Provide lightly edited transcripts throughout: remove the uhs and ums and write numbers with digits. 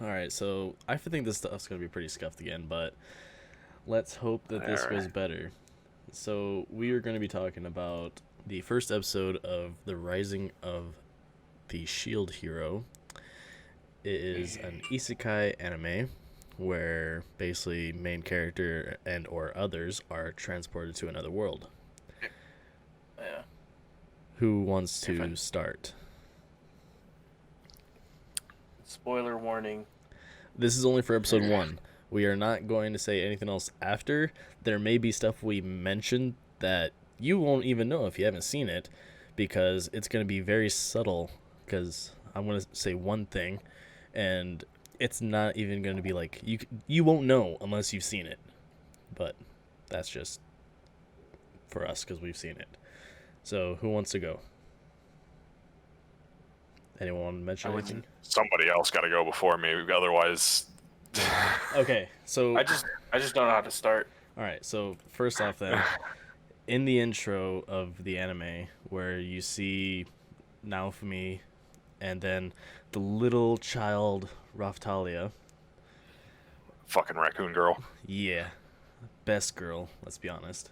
Alright, so I think this stuff's going to be pretty scuffed again, but let's hope that this goes better. So we are going to be talking about the first episode of The Rising of the Shield Hero. It is an isekai anime where basically main character and or others are transported to another world. Yeah. Who wants to start? Spoiler warning. This is only for episode 1. We are not going to say anything else after. There may be stuff we mentioned that you won't even know if you haven't seen it, because it's going to be very subtle, because I'm going to say one thing, and it's not even going to be like, you won't know unless you've seen it. But that's just for us, because we've seen it. So, who wants to go? Anyone want to mention anything? Somebody else got to go before me, otherwise. Okay, so I just don't know how to start. All right, so first off, then, in the intro of the anime, where you see Naofumi, and then the little child Raftalia. Fucking raccoon girl. Yeah, best girl. Let's be honest.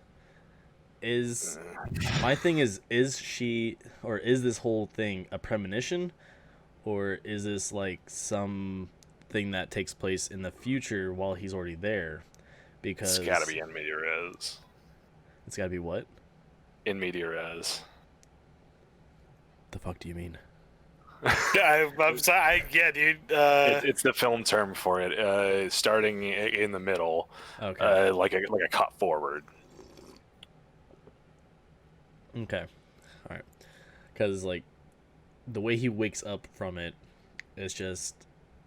My thing is she, or is this whole thing a premonition, or is this like some thing that takes place in the future while he's already there? Because it's gotta be in media res. It's gotta be what? In media res. The fuck do you mean? I'm sorry. Yeah, dude. It's the film term for it. Starting in the middle. Okay. Like a cut forward. Okay. All right. Because, like, the way he wakes up from it is just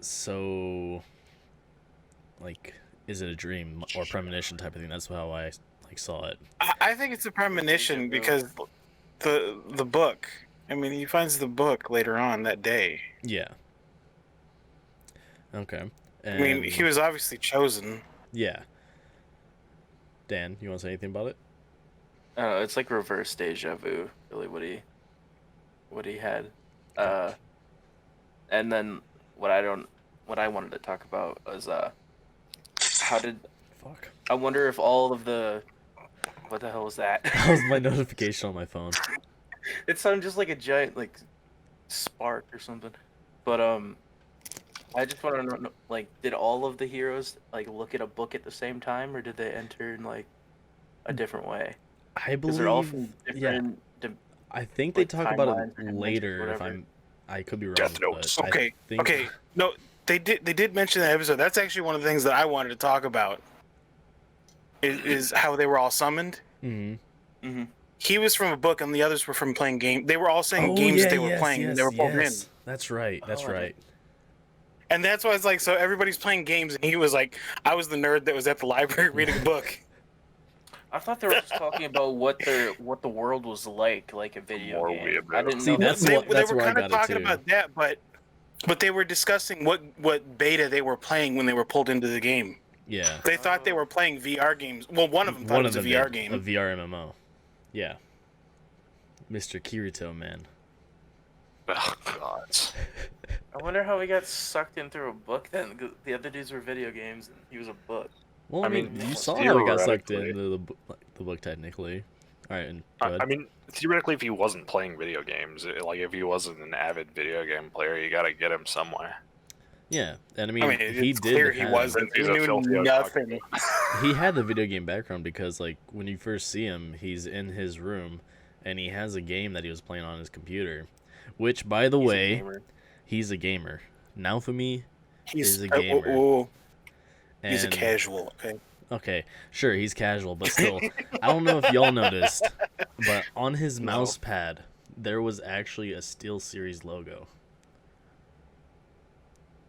so, like, is it a dream or premonition type of thing? That's how I, like, saw it. I think it's a premonition because the book. I mean, he finds the book later on that day. Yeah. Okay. And, I mean, he was obviously chosen. Yeah. Dan, you want to say anything about it? I don't know, it's like reverse deja vu, really, what he had. And then what I wanted to talk about was Fuck. I wonder if all of the, what the hell was that? That was my notification on my phone. It sounded just like a giant like spark or something. But I just want to know, like, did all of the heroes like look at a book at the same time, or did they enter in like a different way? I believe. They're all from different. I think they talk about it timelines or later. whatever. I could be wrong. Death Notes. But Okay. I think... Okay. No, they did mention that episode. That's actually one of the things that I wanted to talk about. Is how they were all summoned. Mm-hmm. Mm-hmm. He was from a book, and the others were from playing game. They were all saying games that they were playing. And they were pulled in. That's right. That's right. And that's why it's like, so everybody's playing games, and he was like, I was the nerd that was at the library reading a book. I thought they were just talking about what the world was like a video More game. weird, I didn't See, know that's they what- that's were where I kind of got it talking too. about that, but they were discussing what beta they were playing when they were pulled into the game. Yeah. They thought they were playing VR games. Well, one of them thought it was a VR game. A VR MMO. Yeah. Mr. Kirito, man. Oh god. I wonder how he got sucked in through a book then. 'Cause the other dudes were video games, and he was a book. Well, I mean, mean, you saw how he got sucked theoretically. into the book technically. All right, and go ahead. I mean, theoretically, if he wasn't playing video games, like if he wasn't an avid video game player, you gotta get him somewhere. Yeah, and I mean, he it's did. clear he have- wasn't. He He's a knew filthy nothing. He had the video game background because, like, when you first see him, he's in his room, and he has a game that he was playing on his computer. Which, by the way, he's a gamer. Now, for me, He's is a gamer. He's a and- casual. Okay. Okay, sure, he's casual, but still, I don't know if y'all noticed, but on his mouse pad, there was actually a SteelSeries logo.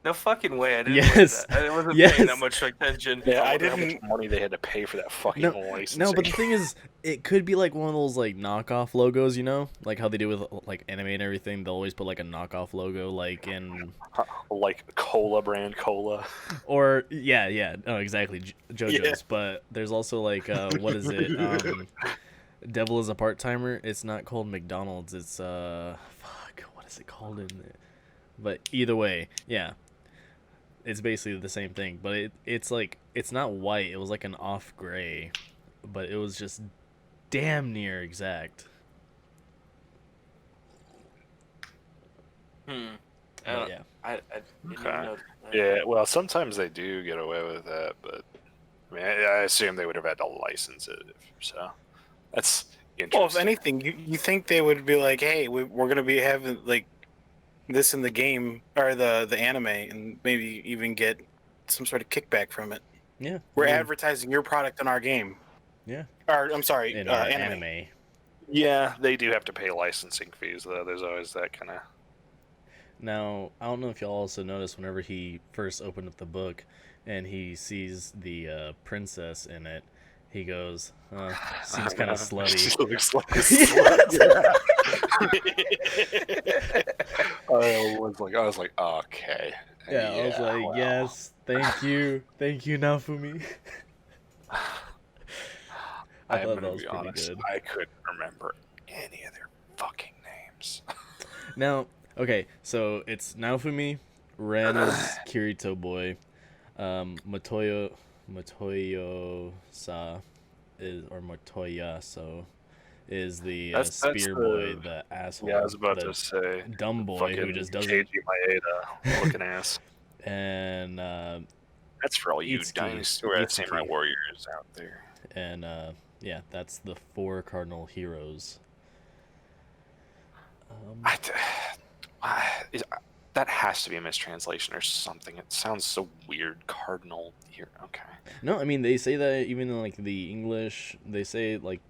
No fucking way! I didn't Yes. like that. I wasn't Yes. paying that much attention. Yeah, I wonder how much didn't. money they had to pay for that fucking licensing. No, but the thing is, it could be like one of those like knockoff logos, you know, like how they do with like anime and everything. They'll always put like a knockoff logo, like in, like cola brand cola. or yeah, no, exactly, JoJo's. Yeah. But there's also like what is it? Devil is a part timer. It's not called McDonald's. It's fuck, what is it called in it? But either way, yeah. it's basically the same thing, but it's like it's not white. It was like an off gray, but it was just damn near exact. But yeah, I didn't even Okay. notice that. Yeah, well, sometimes they do get away with that, but I mean, I assume they would have had to license it. So that's interesting. Well, if anything, you think they would be like, hey, we're going to be having like this in the game or the anime, and maybe even get some sort of kickback from it. yeah, We're I mean, advertising your product in our game. yeah, Or I'm sorry, in our anime. anime. Yeah, they do have to pay licensing fees, though. There's always that kind of. Now, I don't know if y'all also noticed whenever he first opened up the book and he sees the princess in it, he goes, seems kind of slutty. She looks like a slut. I was like, okay. Yeah, I was like, well. yes, thank you, Naofumi. I I'm thought gonna that was be pretty honest. good. I couldn't remember any of their fucking names. Now, okay, so it's Naofumi, Ren is Kirito boy, Matoyo Sa is, or Matoya is the That's spear the- boy, the asshole, Yeah, I was about the to say. dumb boy who Fucking just doesn't. Keiji Maeda looking ass. And That's for all you Itsuki. dinosaur samurai Itsuki. warriors out there. and yeah, that's the 4 cardinal heroes. That has to be a mistranslation or something. It sounds so weird. Cardinal here. Okay. No, I mean they say that even in like the English, they say it, like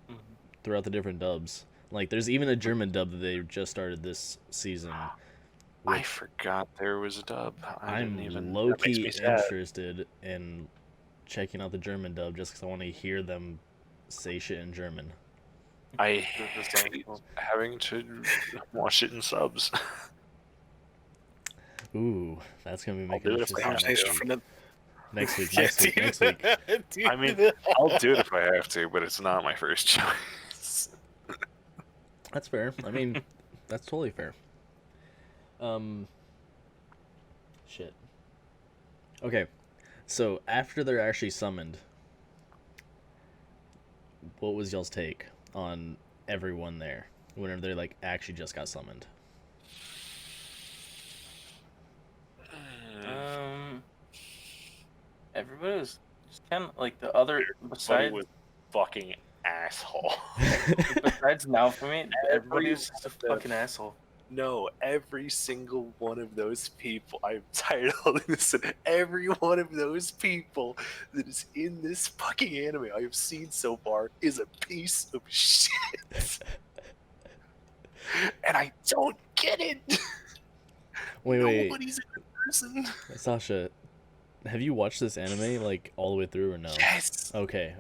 throughout the different dubs. Like there's even a German dub that they just started this season. I forgot there was a dub. I'm that makes low-key me sad. interested in checking out the German dub just because I want to hear them say shit in German. I hate having to watch it in subs. Ooh, that's gonna be I'll making do it us if just I have happy. to. Conversation for the Next week. Yeah, Next week. dude. I mean, I'll do it if I have to, but it's not my first choice. That's fair. I mean, that's totally fair. Shit. Okay, so after they're actually summoned, what was y'all's take on everyone there whenever they like actually just got summoned? Everybody was just kind of like the other Somebody besides was fucking asshole. besides now for me. Everybody was just a Every- fucking asshole. No, every single one of those people, I'm tired of holding this in, every one of those people that is in this fucking anime I have seen so far is a piece of shit. And I don't get it. Wait, Nobody's a good person. Sasha, have you watched this anime like all the way through or no? Yes. Okay.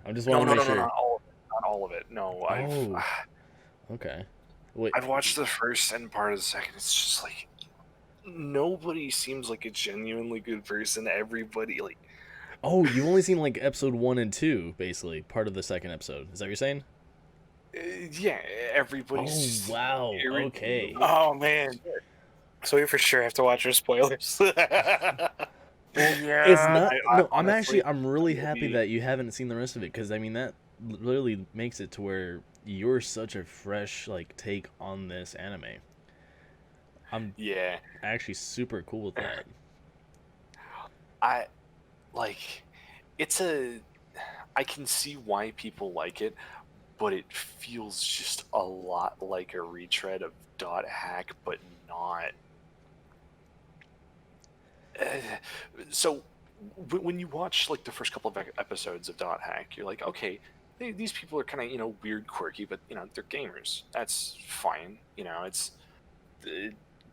I just No, want to make sure. not all of it. No, Oh. Okay. Wait. I've watched the first and part of the second. It's just like nobody seems like a genuinely good person. Everybody like. Oh, you've only seen like episode 1 and 2, basically part of the second episode. Is that what you're saying? Yeah, everybody's. Oh wow. irritating. Okay. Oh man. So we for sure have to watch our spoilers. Yeah, It's not. No, honestly, I'm really happy maybe- that you haven't seen the rest of it because I mean that literally makes it to where you're such a fresh like take on this anime. I'm Yeah, actually super cool with that. I it's a. I can see why people like it, but it feels just a lot like a retread of Dot Hack, but not. So when you watch like the first couple of episodes of Dot Hack, you're like, okay, these people are kind of weird, quirky, but they're gamers. That's fine. It's,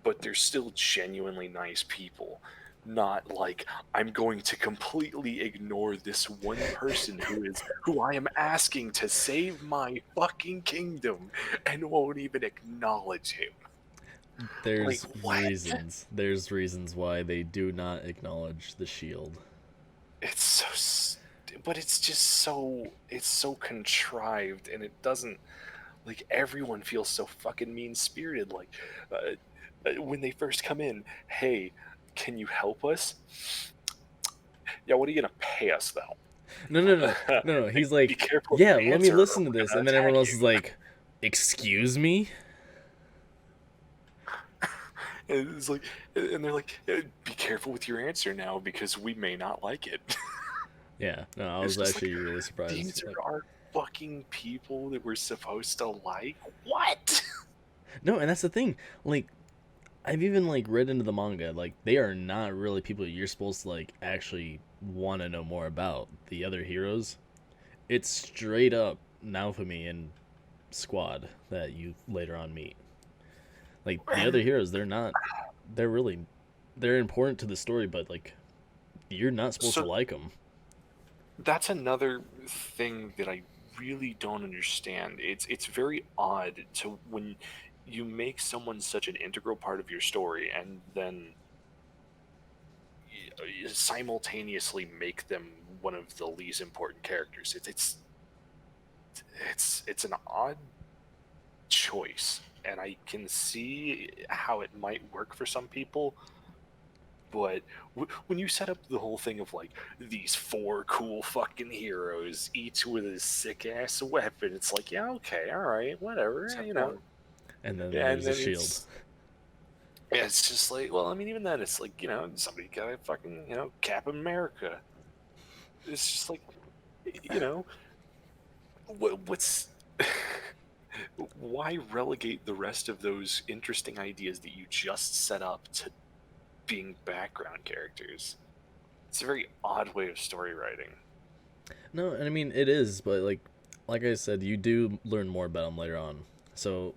but they're still genuinely nice people. Not like I'm going to completely ignore this one person who I am asking to save my fucking kingdom and won't even acknowledge him. There's what? reasons. There's reasons why they do not acknowledge the shield. It's but it's just it's so contrived, and it doesn't everyone feels so fucking mean spirited. When they first come in, hey, can you help us? Yeah, what are you gonna pay us though? No. He's Be like, careful. yeah, with the let me answer, or listen to we're this, gonna and then everyone attack else you. is like, excuse me. And it's like, and they're like, be careful with your answer now because we may not like it. Yeah, no, I It's was just like, actually really surprised. these Like, are our fucking people that we're supposed to like. What? no, and that's the thing. Like, I've even like read into the manga. Like, they are not really people you're supposed to like actually want to know more about. The other heroes, it's straight up Naofumi and Squad that you later on meet. Like the other heroes, they're not. They're really, they're important to the story, but like, you're not supposed to So like them. that's another thing that I really don't understand. It's very odd to when you make someone such an integral part of your story and then simultaneously make them one of the least important characters. It's an odd choice, and I can see how it might work for some people. But when you set up the whole thing of like these four cool fucking heroes, each with a sick ass weapon, it's like, yeah, okay, all right, whatever, Except you know. one. And then Yeah, and there's a then shield. it's just like, well, I mean, even then, it's like, somebody got to fucking, Cap America. It's just like, you know, what's why relegate the rest of those interesting ideas that you just set up to being background characters? It's a very odd way of story writing. No, and I mean it is, but like I said, you do learn more about them later on. So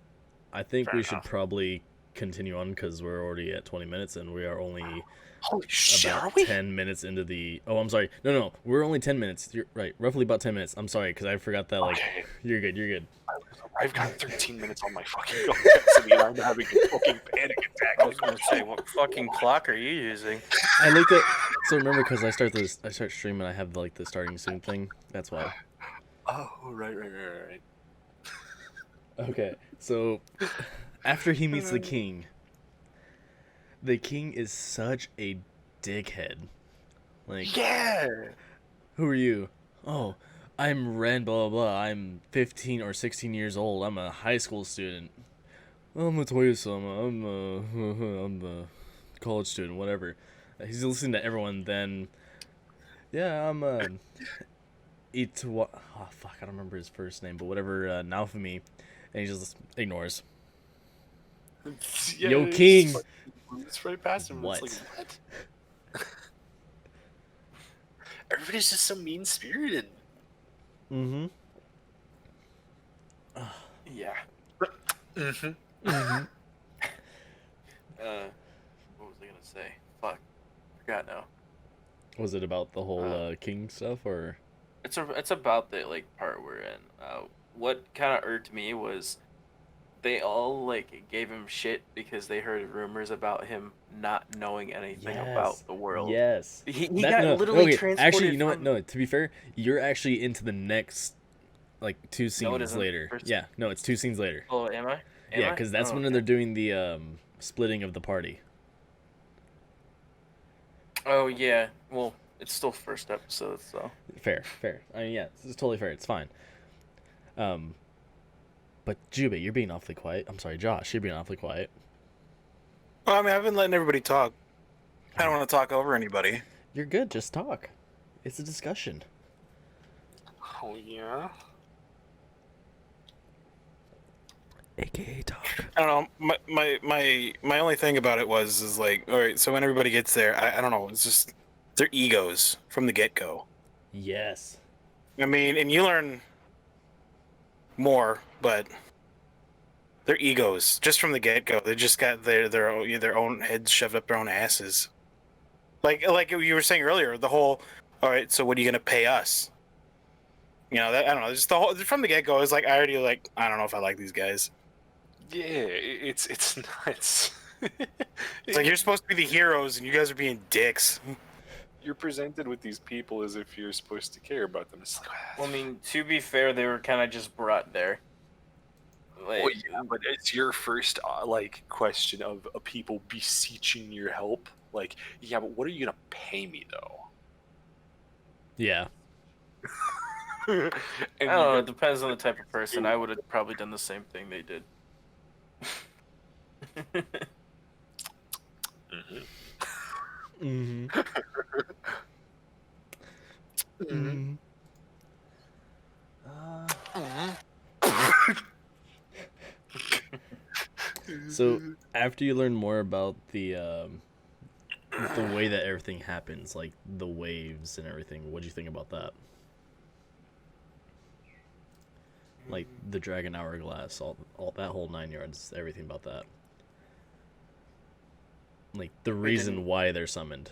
I think Fair we should enough. probably continue on because we're already at 20 minutes and we are only Holy shit, are about we? 10 minutes into the. Oh, I'm sorry. No, we're only 10 minutes. You're right, roughly about 10 minutes. I'm sorry because I forgot that. Like, Okay. you're good. I've got 13 minutes on my fucking Audacity and I'm having a fucking panic attack. I was gonna say, what fucking clock are you using? I like that. So remember, because I start streaming, I have like the starting soon thing. That's why. Oh, right. Okay, so after he meets the king is such a dickhead. Like, Yeah! who are you? Oh, I'm Ren, blah, blah, blah. I'm 15 or 16 years old. I'm a high school student. I'm a Toya-sama. I'm a college student, whatever. He's listening to everyone, then, yeah, I'm oh, fuck, I don't remember his first name, but whatever, Naofumi. And he just ignores. Yeah, Yo, king! It's right past him. What? It's like, what? Everybody's just so mean-spirited. Mm-hmm. Yeah. Mm-hmm. What was I gonna say? Fuck. Forgot now. Was it about the whole king stuff, or? It's about the like part we're in. What kind of irked me was they all like gave him shit because they heard rumors about him not knowing anything about the world. Yes. He That- got no, literally okay, transported. actually, you know what? from- No, to be fair, you're actually into the next, like, two No, it scenes isn't. later. First- Yeah, no, it's 2 scenes later. Oh, am I? Am Yeah, I? because that's Oh, when okay. they're doing the splitting of the party. Oh yeah. Well, it's still first episode, so. Fair. I mean, yeah, it's totally fair. It's fine. But Jubei, you're being awfully quiet. I'm sorry, Josh, you're being awfully quiet. Well, I mean, I've been letting everybody talk. I don't want to talk over anybody. You're good. Just talk. It's a discussion. Oh, yeah? AKA talk. I don't know. My only thing about it is like, all right. So when everybody gets there, I don't know. It's just their egos from the get go. Yes. I mean, and you learn more, but their egos just from the get go. They just got their own heads shoved up their own asses. Like you were saying earlier, the whole. All right. So what are you gonna pay us? You know, that I don't know. Just the whole from the get go. It's like I already like. I don't know if I like these guys. Yeah, it's nuts. It's like you're supposed to be the heroes, and you guys are being dicks. You're presented with these people as if you're supposed to care about them. It's like, Well, I mean, to be fair, they were kind of just brought there. Well, yeah, but it's your first like question of people beseeching your help. Like, yeah, but what are you gonna pay me though? Yeah. And I don't know. It depends on the type of person. I would have probably done the same thing they did. Mm-hmm. Mm-hmm. So after you learn more about the way that everything happens, like the waves and everything, what do you think about that? Like the dragon hourglass, all that whole 9 yards, everything about that. Like the reason why they're summoned.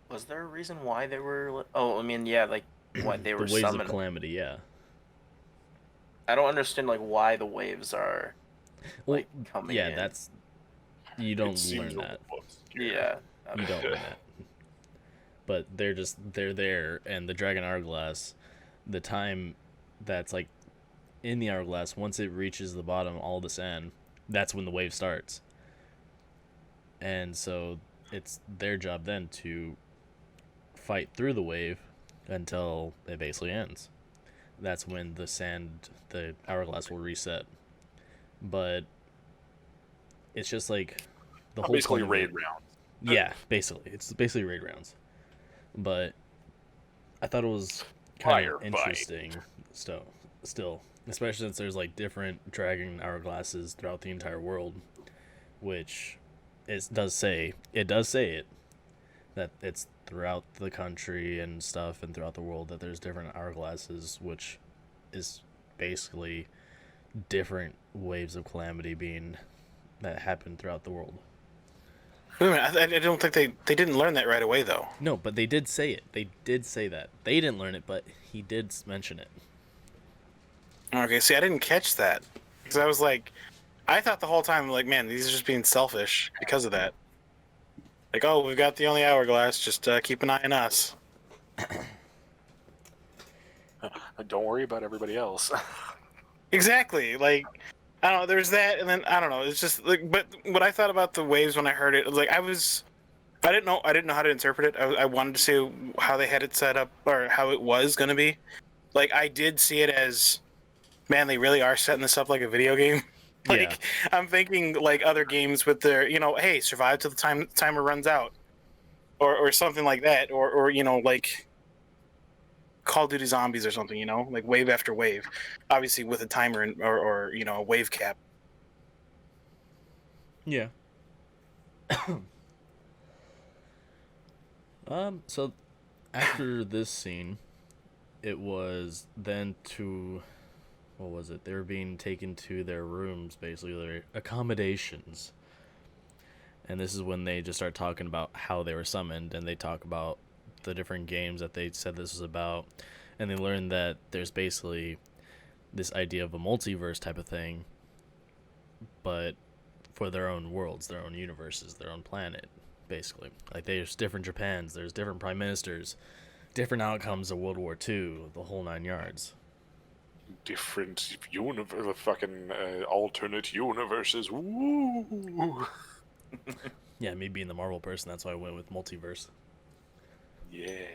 Was there a reason why they were? Oh, I mean, yeah, like why they were The waves summoned. of calamity, yeah. I don't understand like why the waves are like coming yeah, in. that's you don't learn that. Yeah. You don't learn that. But they're there, and the dragon hourglass, the time that's like in the hourglass, once it reaches the bottom, all the sand, that's when the wave starts. And so it's their job then to fight through the wave until it basically ends. That's when the hourglass will reset. But it's just like the whole basically point of raid it. rounds. Yeah, basically. It's basically raid rounds. But I thought it was kind of interesting still, especially since there's like different dragon hourglasses throughout the entire world, which does say it that it's throughout the country and stuff and throughout the world that there's different hourglasses, which is basically different waves of calamity that happen throughout the world. Wait a minute, I don't think they didn't learn that right away, though. No, but they did say it. They did say that. They didn't learn it, but he did mention it. Okay, see, I didn't catch that. Because I was like, I thought the whole time, like, man, these are just being selfish because of that. Like, oh, we've got the only hourglass, just keep an eye on us. Don't worry about everybody else. Exactly. Like, I don't know, there's that, and then, I don't know, it's just, like, but what I thought about the waves when I heard it, like, I didn't know how to interpret it. I wanted to see how they had it set up, or how it was going to be. Like, I did see it as, man, they really are setting this up like a video game. Like, yeah. I'm thinking like other games with their, hey, survive till the timer runs out, or something like that, or like Call of Duty Zombies or something, like wave after wave, obviously with a timer or a wave cap. Yeah. So after this scene, it was then to, what was it? They were being taken to their rooms, basically their accommodations. And this is when they just start talking about how they were summoned, and they talk about the different games that they said this was about, and they learn that there's basically this idea of a multiverse type of thing, but for their own worlds, their own universes, their own planet, basically. Like, there's different Japans, there's different prime ministers, different outcomes of World War II, the whole 9 yards. Different fucking alternate universes. Woo! Yeah, me being the Marvel person, that's why I went with multiverse. Yeah.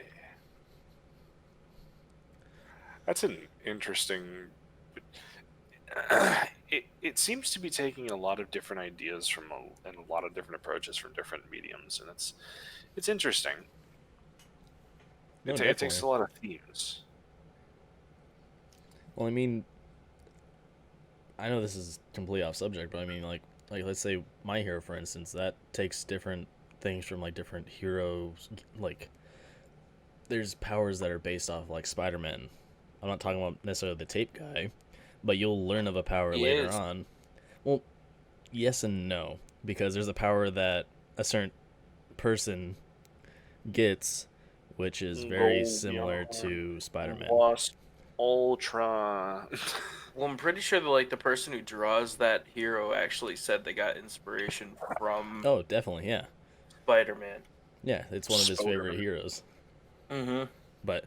That's an interesting... It seems to be taking a lot of different ideas and a lot of different approaches from different mediums, and it's interesting. No, it takes a lot of themes. Well, I mean, I know this is completely off subject, but I mean, like let's say My Hero, for instance, that takes different things from like different heroes. Like, there's powers that are based off like Spider-Man. I'm not talking about necessarily the tape guy, but you'll learn of a power later on. Well, yes and no, because there's a power that a certain person gets, which is very similar to Spider-Man. Ultra. Well, I'm pretty sure that like the person who draws that hero actually said they got inspiration from. Oh, definitely, yeah. Spider-Man. Yeah, it's one of his favorite heroes. Mm-hmm. But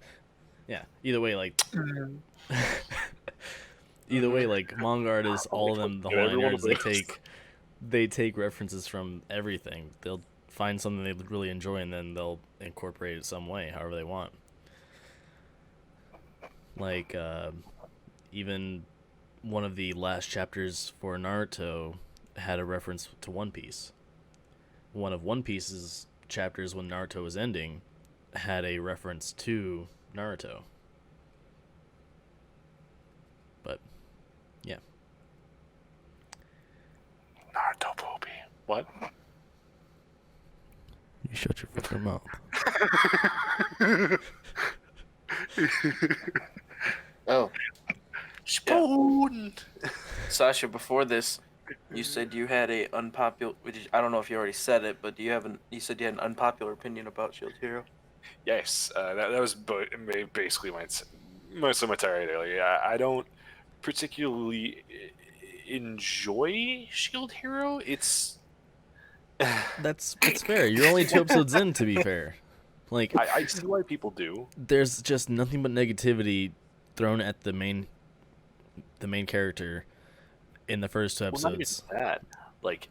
yeah, either way, like, either way, like manga artists, all of them, the whole nine Everyone yards, of they take references from everything. They'll find something they really enjoy and then they'll incorporate it some way, however they want. Like even one of the last chapters for Naruto had a reference to One Piece. One of One Piece's chapters when Naruto was ending had a reference to Naruto. But yeah. Naruto poopy. What? You shut your fucking mouth. Oh, Spoon. Sasha, before this, you said you had a unpopular. I don't know if you already said it, but do you have an? You said you had an unpopular opinion about Shield Hero. Yes, that was basically most of my tirade earlier. I don't particularly enjoy Shield Hero. It's It's fair. You're only 2 episodes in, to be fair. Like I see why people do. there's just nothing but negativity thrown at the main character in the first 2 Well, not even episodes. that. Like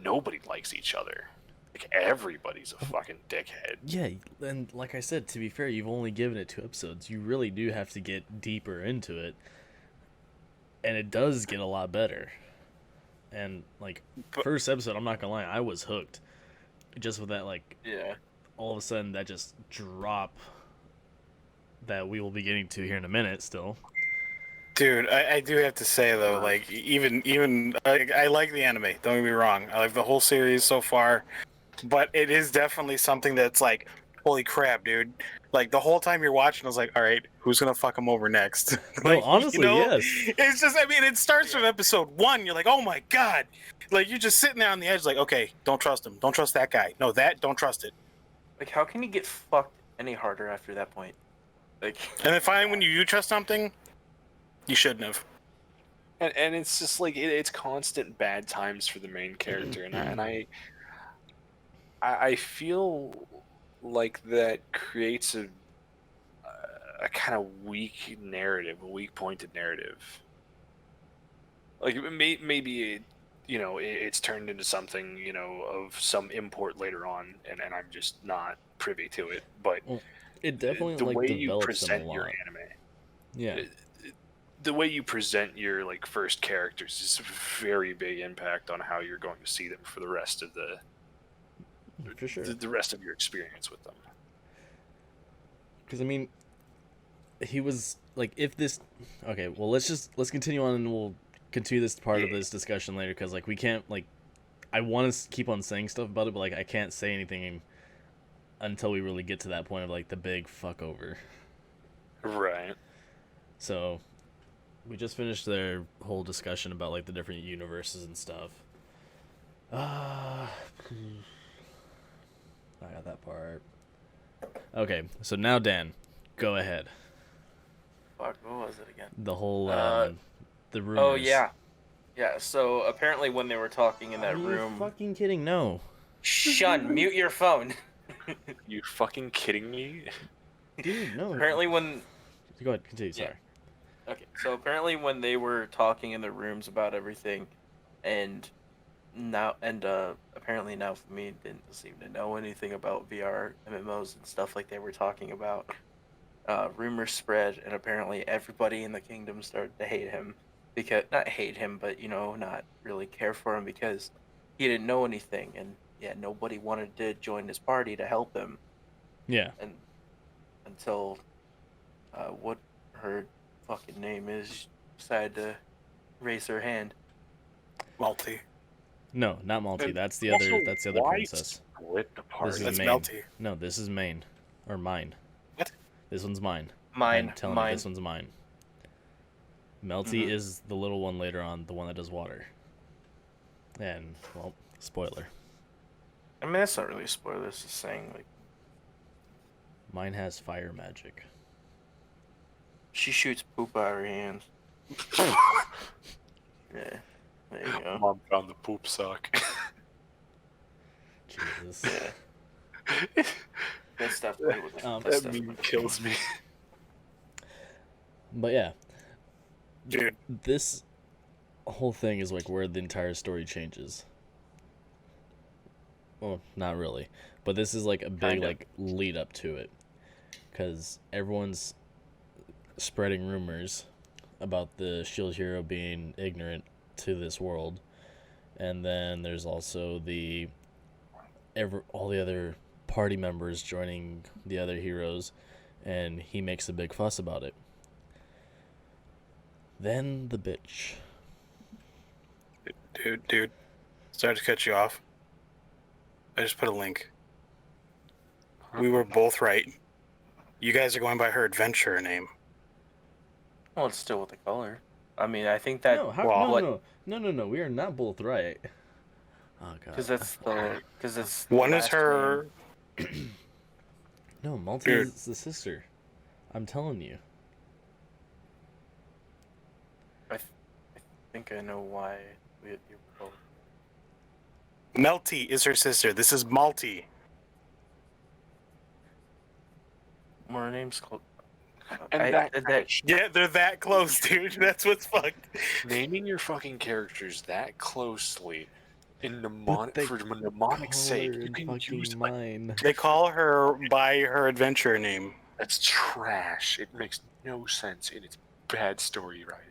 nobody likes each other. Like everybody's a fucking dickhead. Yeah, and like I said, to be fair, you've only given it 2 episodes. You really do have to get deeper into it. And it does get a lot better. And like first episode, I'm not gonna lie, I was hooked. Just with that, like, Yeah. all of a sudden that just drop that we will be getting to here in a minute still. Dude, I do have to say though, like even I like the anime. Don't get me wrong. I like the whole series so far, but it is definitely something that's like, holy crap, dude! Like the whole time you're watching, I was like, all right, who's gonna fuck him over next? No, honestly, yes. It's just, I mean, it starts from episode 1. You're like, oh my god, like you're just sitting there on the edge, like, okay, don't trust him, don't trust that guy, no, don't trust it. Like, how can you get fucked any harder after that point? Like, And then finally, when you do trust something, you shouldn't have. And it's just like it's constant bad times for the main character, and I feel like that creates a kind of weak narrative, a weak pointed narrative. Like maybe it's turned into something of some import later on, and I'm just not privy to it. But Well, it definitely the like way you develops them a present lot. your anime, Yeah. the way you present your like first characters is a very big impact on how you're going to see them for the rest of For sure. the rest of your experience with them. Because I mean, he was like, if this. Okay, well, let's continue on, and we'll continue this part of this discussion later. Because like we can't like, I want to keep on saying stuff about it, but like I can't say anything until we really get to that point of like the big fuck over. Right. So, we just finished their whole discussion about like the different universes and stuff. I got that part. Okay, so now Dan, go ahead. fuck, what was it again? The whole the rumors. Oh yeah, yeah. So apparently, when they were talking in that Are you room, fucking kidding? No. Shun, mute your phone. You fucking kidding me? Dude, no. Apparently, when Go ahead, continue, sorry. Okay, so apparently when they were talking in the rooms about everything, and apparently now for me didn't seem to know anything about VR MMOs and stuff like they were talking about. Rumors spread, and apparently everybody in the kingdom started to hate him because not hate him, but not really care for him because he didn't know anything, and yeah, nobody wanted to join his party to help him, Yeah. and until what her fucking name is decided to raise her hand. Melty. No, not Malty. And That's the also, other why princess. Split the party. This is That's main. Melty. No, this is main. Or mine. What? This one's mine. Mine, I'm telling mine. you, this one's mine. Melty is the little one later on, the one that does water. And, well, spoiler. I mean, that's not really a spoiler. It's just saying, like, Mine has fire magic. she shoots poop out of her hands. Yeah, there you go. Mom found the poop sock. Jesus. Yeah. That stuff. That That stuff. meme kills me. But yeah. Dude, This whole thing is like where the entire story changes. Well, not really, but this is like a big Kinda. like lead up to it, because everyone's spreading rumors about the shield hero being ignorant to this world, and then there's also all the other party members joining the other heroes, and he makes a big fuss about it. Then the bitch. dude. Sorry to cut you off. I just put a link. We were both right. You guys are going by her adventurer name. Well, it's still with the color. I mean, I think that No, no. We are not both right. Oh god. because it's the One is last her. No, Malty Dude. is the sister. I'm telling you. name. I think I know why you both. Melty is her sister. This is Malty. Well, her name's called. And Yeah, they're that close, dude. That's what's fucked. naming your fucking characters that closely in But they for mnemonic sake, Color you and can fucking use mine. They call her by her adventurer name. that's trash. It makes no sense in its bad story writing.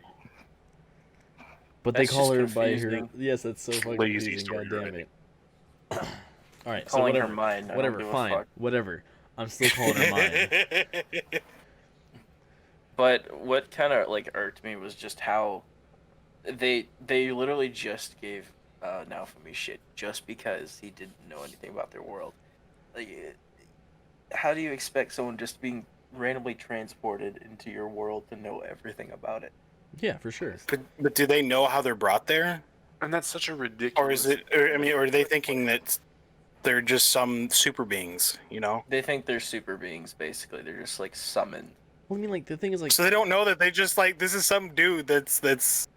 But they That's call just her by her. confusing. Yes, that's so fucking Lazy confusing. story God damn writing. it. All right, so Calling her whatever. mine. I don't Whatever. give a Fine. fuck. Whatever. I'm still calling her mine. But what kind of like irked me was just how they literally just gave Naofumi shit just because he didn't know anything about their world. Like, how do you expect someone just being randomly transported into your world to know everything about it? Yeah, for sure. But do they know how they're brought there? And that's such a ridiculous. Or is it, or are they thinking that they're just some super beings, you know? They think they're super beings, basically. They're just like summoned. Well, I mean, like the thing is, like, So they don't know that they just like, this is some dude that's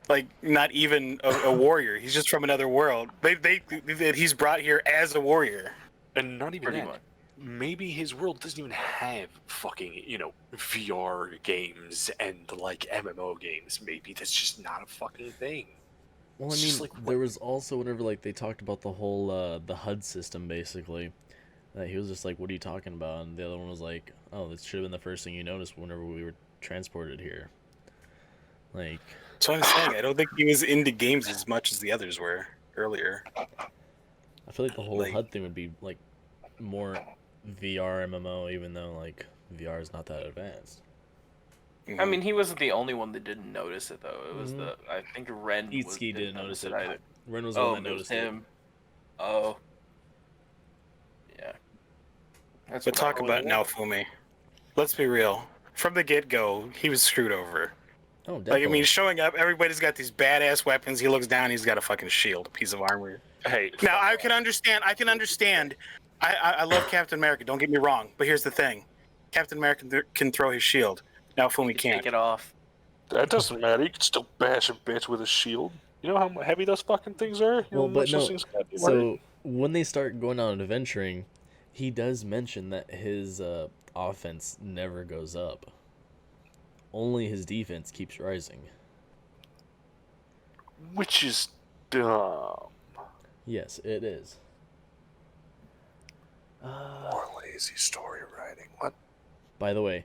like not even a warrior. He's just from another world. He's brought here as a warrior. And not even Pretty that. much. Maybe his world doesn't even have fucking, VR games and like MMO games. Maybe that's just not a fucking thing. well, I It's mean, just like, there was also whenever like they talked about the whole the HUD system, basically. He was just like, "What are you talking about?" And the other one was like, "Oh, this should have been the first thing you noticed whenever we were transported here." Like, So I'm saying, I don't think he was into games as much as the others were earlier. I feel like the whole Like- HUD thing would be like more VR MMO, even though like VR is not that advanced. I mean, he wasn't the only one that didn't notice it, though. It was Mhm. I think Ren Itsuki didn't notice it. either. Ren was the Oh, one that it was noticed it. him. Oh. Yeah. That's But what talk I about was- Naofumi. Let's be real. From the get-go, he was screwed over. Oh, Like, definitely. I mean, showing up, everybody's got these badass weapons. He looks down, he's got a fucking shield, a piece of armor. hey, Now, I can understand. I love Captain America, don't get me wrong. But here's the thing. Captain America can throw his shield. Naofumi Just can't. take it off. that doesn't matter. You can still bash a bitch with a shield. You know how heavy those fucking things are? You know Well, how but much those no. things gotta be So weighted? when they start going out and adventuring, he does mention that his offense never goes up. Only his defense keeps rising. Which is dumb. Yes, it is. More lazy story writing. What? By the way,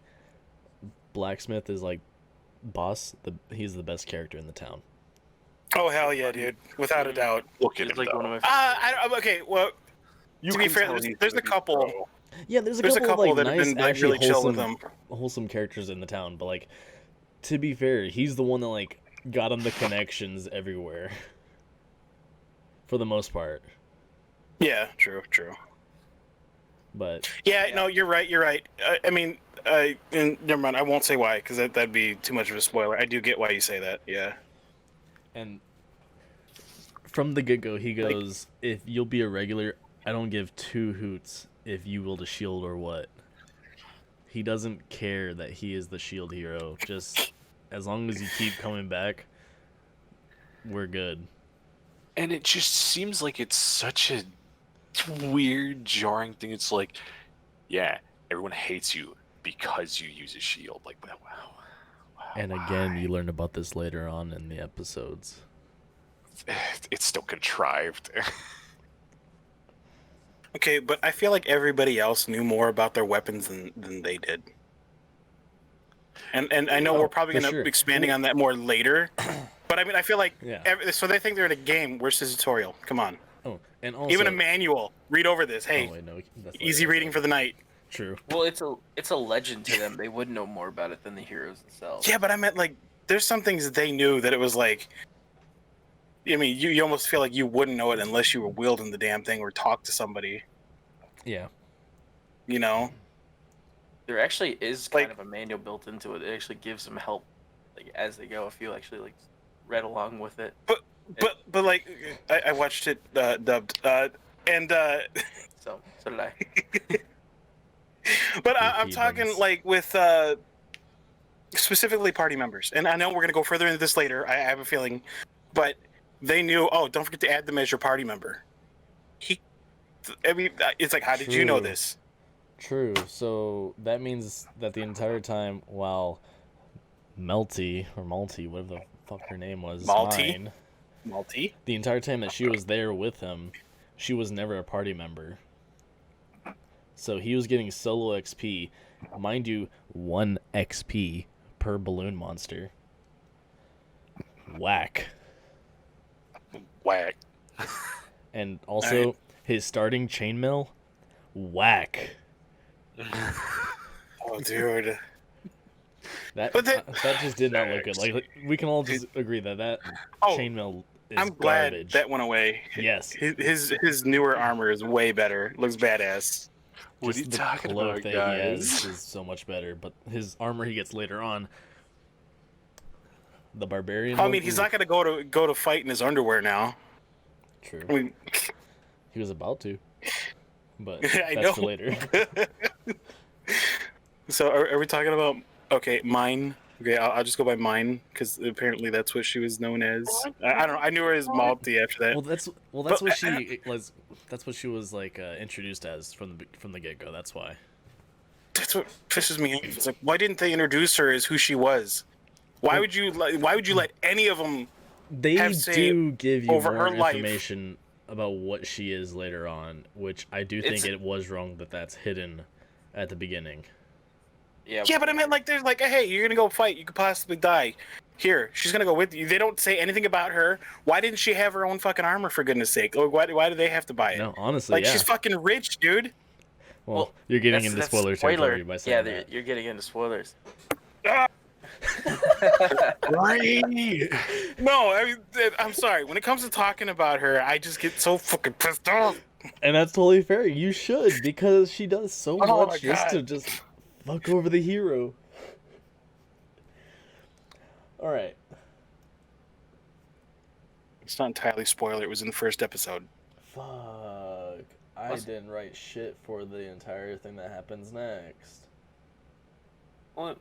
Blacksmith is like boss. He's the best character in the town. Oh, hell yeah, dude. Without a doubt. Look at It's him, like though. one of my Okay, well, You to be can fair, tell there's- he's there's a gonna be couple- pro. Yeah, there's a there's couple of like that have nice, been like actually really chill with him. wholesome characters in the town. But like, to be fair, he's the one that like got him the connections everywhere. For the most part, Yeah, true. but Yeah, no, you're right. I mean, and never mind. I won't say why because that'd be too much of a spoiler. I do get why you say that. Yeah. and from the get go, he goes, "If you'll be a regular, I don't give two hoots if you wield a shield or what." He doesn't care that he is the shield hero. Just as long as you keep coming back, we're good. And it just seems like it's such a weird, jarring thing. It's like, yeah, everyone hates you because you use a shield. Like, wow, And again, you learn about this later on in the episodes. It's still contrived. Okay, but I feel like everybody else knew more about their weapons than they did. And I know we're probably for going to sure. be expanding on that more later. But I mean, I feel like Yeah. so they think they're in a game. Where's the tutorial? Come on. Oh, and also Even a manual. Read over this. Hey, Oh, wait, no, that's easy later. reading for the night. True. Well, it's a legend to them. They would know more about it than the heroes themselves. Yeah, but I meant like there's some things that they knew that it was like. I mean, you almost feel like you wouldn't know it unless you were wielding the damn thing or talked to somebody. Yeah. You know. There actually is kind Like- of a manual built into it. It actually gives them help, like as they go. If you actually like read along with it. But like I watched it dubbed and So did I. but You I'm talking heathens. like with specifically party members, and I know we're gonna go further into this later. I have a feeling, but they knew. Oh, don't forget to add them as your party member. I mean, it's like, how did you know True. this? True. So that means that the entire time while Melty, whatever the fuck her name was, Malty? mine, Malty? the entire time that she was there with him, she was never a party member. So he was getting solo XP. Mind you, 1 XP per balloon monster. Whack. Whack. And also, his starting chainmail, whack. Oh, dude. That But that- that just did not look good. Like we can all just agree that Oh, chainmail is I'm glad garbage. that went away. Yes. His newer armor is way better. Looks badass. What are Just you the talking cloak about, that guys? he has is so much better, but his armor he gets later on. The barbarian. I one, mean, he's ooh, not gonna go to fight in his underwear now. true. I mean, He was about to, but I that's know. for later. So are we talking about mine? Okay, I'll just go by mine because apparently that's what she was known as. I don't know. I knew her as Malty after that. Well, that's But what she was. That's what she was like introduced as from the get go. That's why. That's what pisses me off. It's like, why didn't they introduce her as who she was? Why would you let any of them? They Have say do give you over more her life. information about what she is later on, which I do think It's- it was wrong that that's hidden at the beginning. Yeah. Yeah, but I meant like there's like, hey, you're gonna go fight. You could possibly die. Here, she's gonna go with you. They don't say anything about her. Why didn't she have her own fucking armor for goodness sake? Or why do they have to buy it? No, honestly, Like yeah. she's fucking rich, dude. Well, you're getting into that's spoiler spoiler. territory by saying Yeah, that. you're getting into spoilers. Right. No, I mean, I'm sorry. When it comes to talking about her, I just get so fucking pissed off. And that's totally fair. You should, because she does so Oh my much just to God. just fuck over the hero. All right. It's not entirely spoiler. It was in the first episode. Fuck. I Was- didn't write shit for the entire thing that happens next. Well,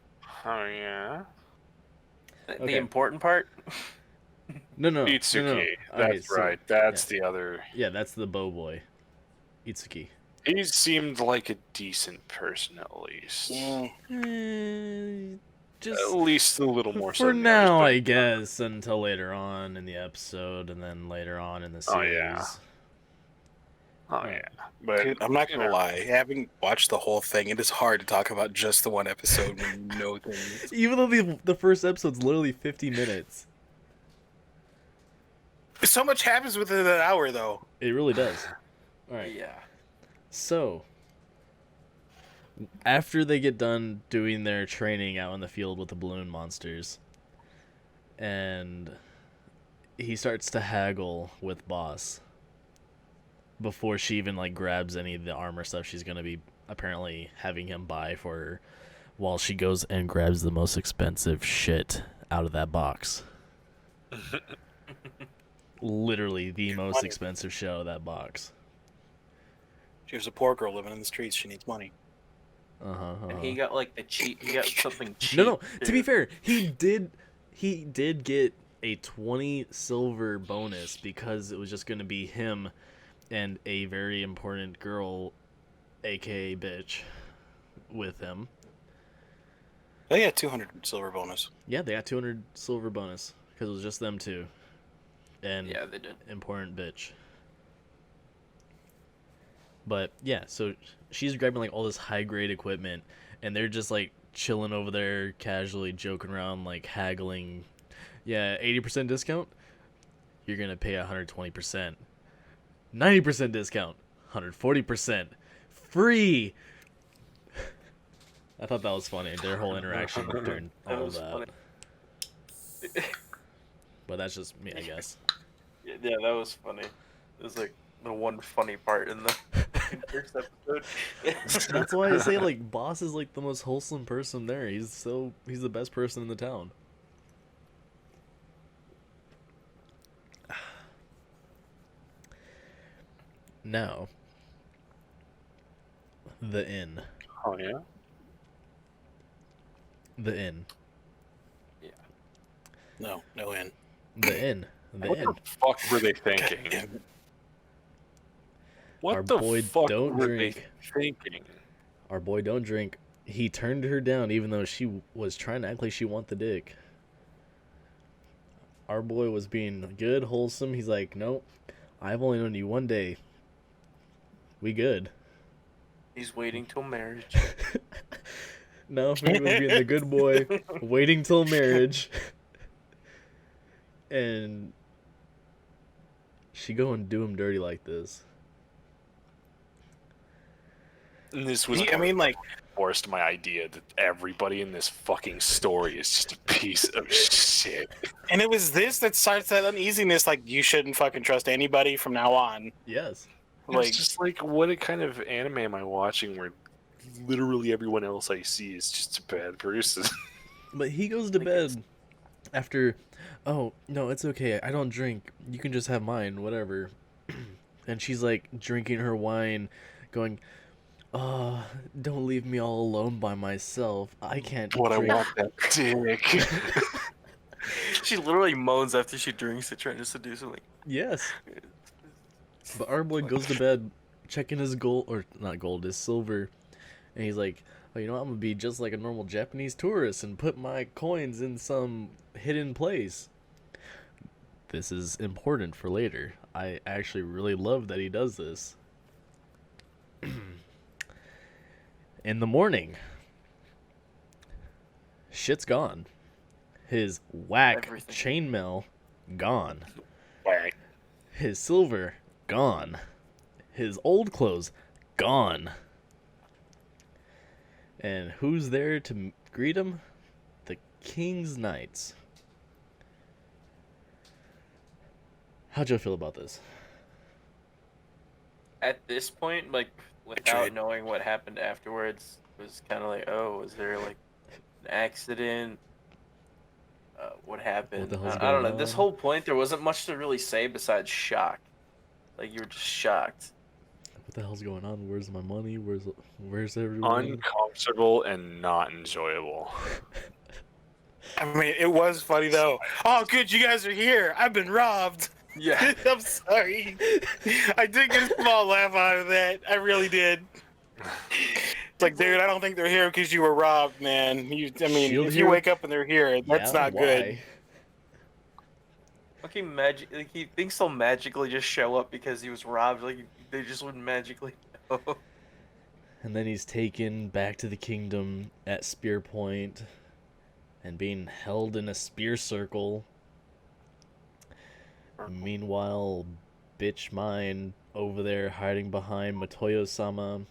Oh yeah. the Okay. important part. No. Itsuki. No. That's Okay, so- right. That's the other. Yeah, that's the bow boy. Itsuki. He seemed like a decent person, at least. Just At least a little more so for than the now, others, I guess, until later on in the episode, and then later on in the Oh, series. yeah. but- Oh yeah, but Dude, I'm not you gonna know. lie. Having watched the whole thing, it is hard to talk about just the one episode when you know things. Even though the first episode's literally 50 minutes. So much happens within an hour, though. It really does. All right. Yeah. So, after they get done doing their training out in the field with the balloon monsters, and he starts to haggle with Boss before she even like grabs any of the armor stuff she's gonna be apparently having him buy for her, while she goes and grabs the most expensive shit out of that box. Literally the most Money. expensive shit out of that box. She was a poor girl living in the streets. She needs money. And he got like the cheat. He got something cheap. No. To be too. fair, he did get a 20 silver bonus because it was just going to be him and a very important girl, aka bitch, with him. They got 200 silver bonus. Yeah, they got 200 silver bonus because it was just them two. And Yeah, they did. important bitch. But yeah, so she's grabbing like all this high grade equipment, and they're just like chilling over there, casually joking around, like haggling. Yeah, 80% discount. You're gonna pay 120%. 90% discount. 140%. Free. I thought that was funny. Their whole interaction during all of that. Funny. But that's just me, I guess. Yeah, that was funny. It was like the one funny part in the first episode. That's why I say like Boss is like the most wholesome person there. He's the best person in the town. Now, the inn. Oh yeah. The inn. No inn. The inn. The What inn. the fuck were they thinking? What Our the boy fuck don't were drink. they thinking? Our boy don't drink. He turned her down even though she was trying to act like she want the dick. Our boy was being good, wholesome. He's like, nope, I've only known you one day. We good. He's waiting till marriage. No, he was being the good boy, waiting till marriage. And she go and do him dirty like this. And this was, forced my idea that everybody in this fucking story is just a piece of shit. And it was this that starts that uneasiness, like, you shouldn't fucking trust anybody from now on. Yes. It's just like, what kind of anime am I watching where literally everyone else I see is just a bad person? But he goes to bed after, oh, no, it's okay. I don't drink. You can just have mine, whatever. And she's like drinking her wine, going, oh, don't leave me all alone by myself. I can't But I drink. want that dick. She literally moans after she drinks it, trying to seduce him. Like, Yes. But our boy goes to bed checking his gold, or not gold, his silver. And he's like, oh, you know, I'm going to be just like a normal Japanese tourist and put my coins in some hidden place. This is important for later. I actually really love that he does this. In the morning, shit's gone. His whack Everything. chainmail, gone. Whack. His silver, gone. His old clothes, gone. And who's there to greet him? The King's Knights. How'd you feel about this? at this point, like without Betrayed. knowing what happened afterwards, it was kind of like, oh, was there like an accident? What happened? What the hell's I don't know. going This on? whole point, there wasn't much to really say besides shock. Like you were just shocked. What the hell's going on? Where's my money? Where's everyone? Uncomfortable and not enjoyable. I mean, it was funny though. Oh, good, you guys are here. I've been robbed. Yeah. I'm sorry. I did get a small laugh out of that. I really did. It's like, dude, I don't think they're here because you were robbed, man. Shield if here? you wake up and they're here, that's Yeah, not good. why? Fucking magic. Like he thinks they'll magically just show up because he was robbed. Like they just wouldn't magically know. And then he's taken back to the kingdom at Spear Point and being held in a spear circle. Meanwhile, bitch mine over there hiding behind Matoyo-sama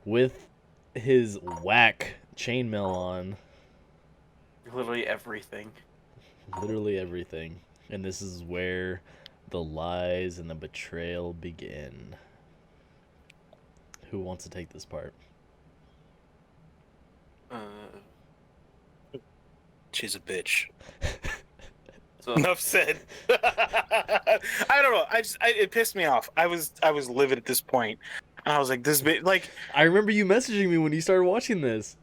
with his whack chainmail on. Literally everything. Literally everything. And this is where the lies and the betrayal begin. Who wants to take this part? She's a bitch. So Enough said. I don't know. It pissed me off. I was livid at this point, and I was like, this bitch, like, I remember you messaging me when you started watching this.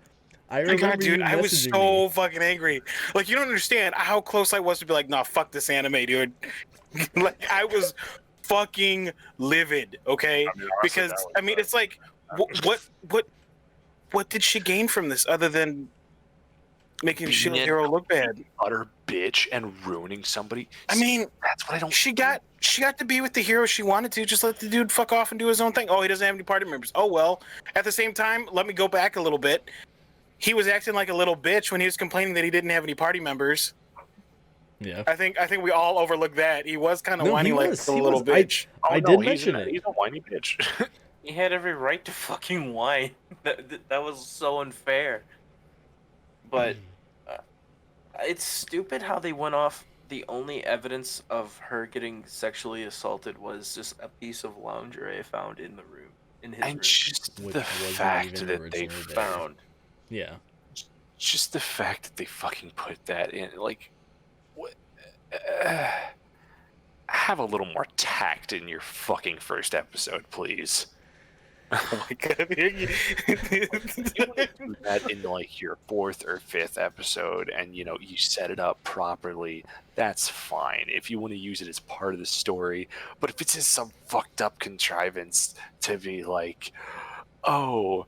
I my remember God, dude, you I was messaging so me. fucking angry. Like, you don't understand how close I was to be like, nah, fuck this anime, dude. Like, I was fucking livid. Okay, honestly, because that was I mean, it's like, what did she gain from this other than making being Shield an Hero look bad. utter bitch and ruining somebody. I mean, that's what I don't. she got to be with the hero she wanted to. Just let the dude fuck off and do his own thing. Oh, he doesn't have any party members. Oh well. At the same time, let me go back a little bit. He was acting like a little bitch when he was complaining that he didn't have any party members. Yeah. I think we all overlooked that. He was kind of whining like a little bitch. I did mention it. He's a whiny bitch. He had every right to fucking whine. That was so unfair. But it's stupid how they went off. The only evidence of her getting sexually assaulted was just a piece of lingerie found in the room, in his And room. just Which the wasn't fact even that they originally there. Found. Yeah. just the fact that they fucking put that in, like, what? Have a little more tact in your fucking first episode, please. Oh my god. Do that in like your fourth or fifth episode, and you set it up properly. That's fine if you want to use it as part of the story. But if it's just some fucked up contrivance to be like, oh,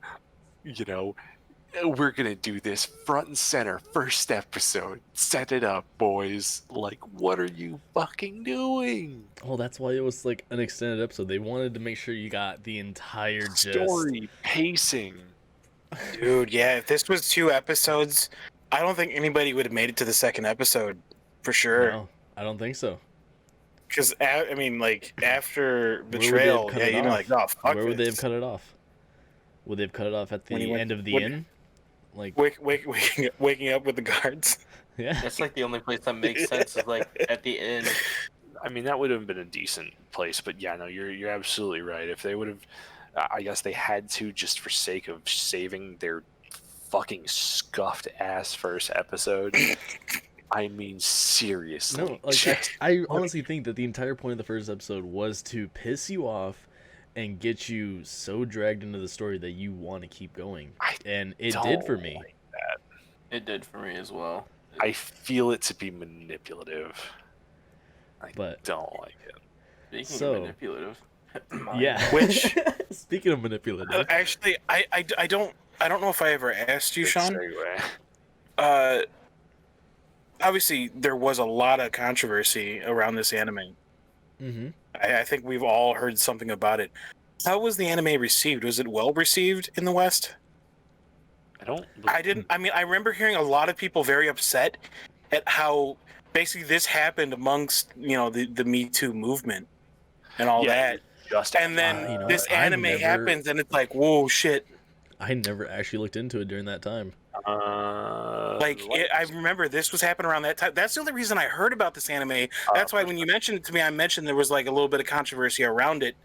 we're gonna do this front and center first episode, set it up, boys. Like, what are you fucking doing? Oh, that's why it was like an extended episode. They wanted to make sure you got the entire gist. Story, pacing. Dude, yeah, if this was 2 episodes, I don't think anybody would have made it to the second episode for sure. No, I don't think so. Because I mean, like after would they have Betrayal, cut yeah, it you'd be off? like, oh fuck Where would they have this. cut it off? Would they have cut it off at When he the went- end of the when- inn? Like, Waking up with the guards. yeah. That's like the only place that makes sense is like at the end. I mean, that would have been a decent place, but yeah, no, you're absolutely right. If they would have, I guess they had to, just for sake of saving their fucking scuffed ass first episode. I mean, seriously. No, like I honestly think that the entire point of the first episode was to piss you off and get you so dragged into the story that you want to keep going. And it did for me. Like that. It did for me as well. I feel it to be manipulative. I But- don't like it. Speaking So- of manipulative. Yeah. Which- Speaking of manipulative, Actually, I don't know if I ever asked you, Good Sean. segue. Obviously there was a lot of controversy around this anime. mm-hmm. I think we've all heard something about it. How was the anime received? Was it well received in the West? I didn't. I mean, I remember hearing a lot of people very upset at how basically this happened amongst the Me Too movement and all that. Just And then you know this what? I anime never- happens, and it's like, whoa, shit! I never actually looked into it during that time. I remember this was happening around that time. That's the only reason I heard about this anime. That's why when you mentioned it to me, I mentioned there was like a little bit of controversy around it,